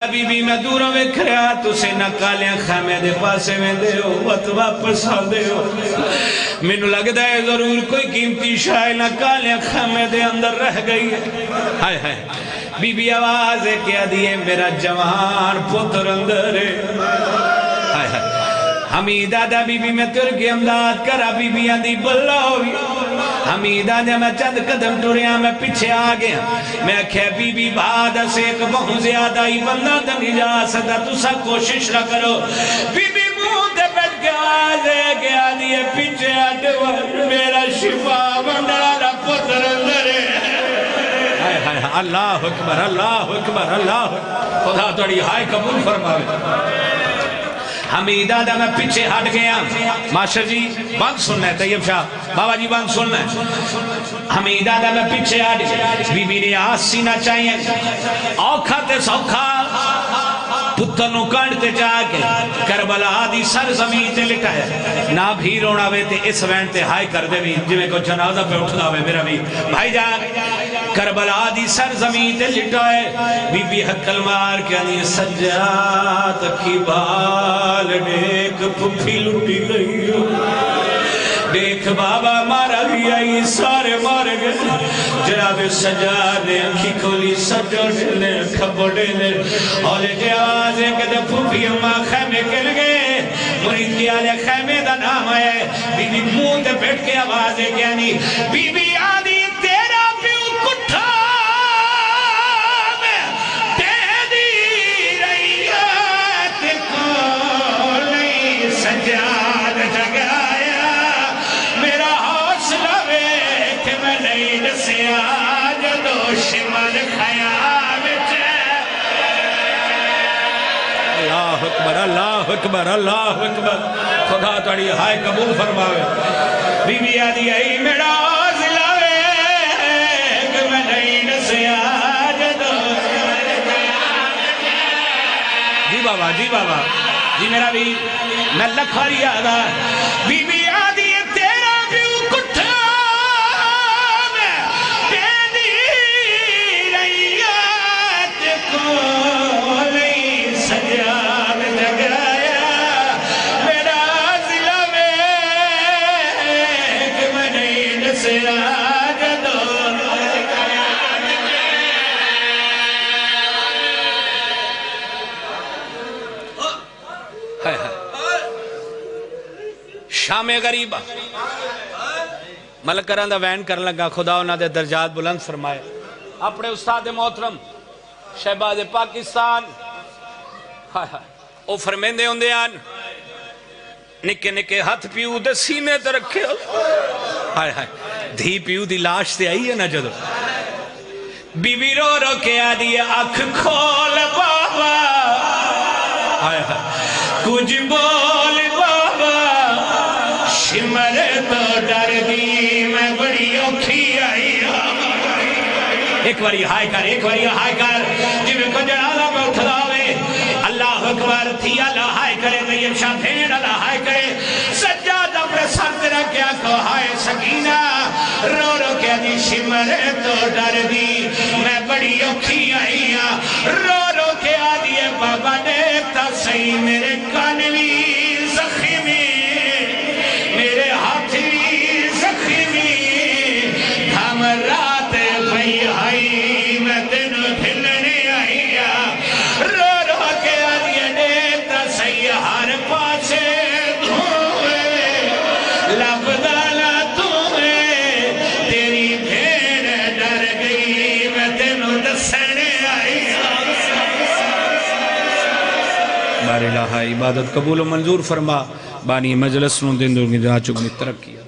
be be میں دوروں میں کھریا تُسے نہ کالیاں خیمے دے پاسے میں دے ہو وقت واپس آ دے ہو مینوں لگدا ہے ضرور کوئی قیمتی شے نہ کالیاں خیمے دے اندر رہ گئی ہے ہائے ہائے بی بی آواز کیا دیے میرا جوان پتر اندر ہے ہائے ہائے حمید آدھا بی بی میں تر کے امداد کرا بی بی آدھی بلا ہوئی حمید آدھا میں چند قدم ٹوریا میں پیچھے آ گیا میں کہہ بی بی بعد سے ایک بہت زیادہ ہی بندہ دنی جا سکتا تو سا کوشش نہ کرو بی بی منہ دے بیٹھ کے آواز ہے کہ آدھی پیچھے آتے میرا شفا بندہ پتر اندر ہے اللہ اکبر اللہ اکبر اللہ خدا توڑی ہائے قبول فرماوے حمید آدھا میں پیچھے ہٹ گیا ماشر جی بند سننا ہے طیب شاہ بابا جی بند سننا ہے حمید آدھا میں پیچھے ہٹ گیا بی بی نے آس سینہ چاہیے اوکھا تے سوکھا پتنوں کانڈتے جا کے کربلا آدھی سر زمین تے لٹا ہے نہ بھی رونا وے تے اس وین تے ہائے کر دے بھی جویں کو جنازہ پہ اٹھنا ہوئے میرا بھی بھائی جان کربلا آدھی سر زمین تے لٹا ہے بی بی حقل مار کے آنی سجاد کی بال دیکھ پھپھی لٹی گئی دیکھ بابا مارا گیا یہ سارے مار گئے جناب سجاد نے انکھی کھولی سجاد نے کھبڑے نے اور جے آواز ہے کہ پھپھی اماں خیمے کر گئے مرید کی آلے خیمے دا نام ہے بی بی منہ تے بیٹھ کے آواز ہے کہ آنی بی بی آدھی تیرا پیو کٹھا میں دے دی رئیت کو نہیں سجاد جگایا میرا حوصلہ وے کہ میں نہیں نسیا جدو شمال خیام اللہ اکبر اللہ اکبر اللہ اکبر خدا توڑی ہائے قبول فرماوے بی بی آدھی آئی میرا حوصلہ وے کہ میں نہیں نسیا جدو جی بابا جی میرا بھی میں لکھاری آدھا بی بی آدھی تیرا پیو کٹھا میں پیدی ریات کو نہیں سجاد جگایا میرا ضلع میں کہ میں نہیں نسیا جدو شام غریبہ ملکران دا وین کرن لگا خدا انہاں دے درجات بلند فرمائے اپنے استاد محترم شہباز پاکستان او فرمیندے ہوندے آن نکے نکے ہاتھ پیو دے سینے تے رکھے ہائے ہائے دھی پیو دی لاش تے آئی ہے نا جدو بی بی رو رو کے آدھی آنکھ کھول بابا ہائے ہائے کچھ بول بابا شمر تو ڈر دی میں بڑی اوکھی آئی ایک باری ہائے کر جب کو جنازہ میں اٹھلاوے اللہ اکبر تھی اللہ ہائے کرے طیب شاہ بھیڑ اللہ ہائے کرے سجاد اپنے سر تیرا کیا کو ہائے سکینہ رو رو کیا دی شمر تو ڈر دی میں بڑی اوکھی آئی رو رو کیا دیئے بابا دیکھتا صحیح میرے کانوی زخمی میرے ہاتھی زخمی دھم رات بھئی آئی میں تینوں دھلنے آئی رو رو کے آدھیے دیتا صحیح ہر پاسے دھوئے لب دالا تمہیں تیری بھیڑ ڈر گئی میں تینوں دسنے آئی بار الہ عبادت قبول و منظور فرما بانی مجلس نو دن دور کی جہاں چکنی ترقی ہے